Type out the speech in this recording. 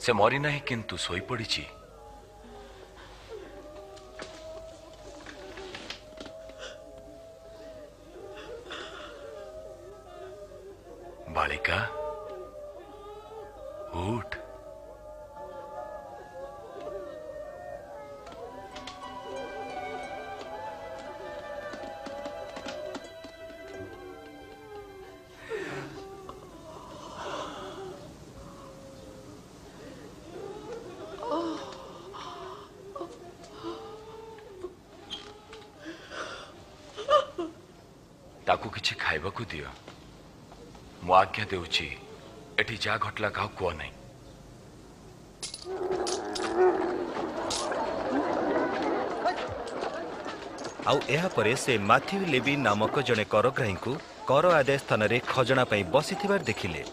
से मरी नहीं किंतु सोई पड़ी। बालिका उठ। ताकू किछि खाइबाकू दियो। मु आज्ञा देउछि एठी जा घटला काहू कुह नहीं। आउ एहा परे से मैथ्यू लेवी नामक जने करग्राही को कर आदाय स्थान रे खजना पई बसिथिबार देखिले।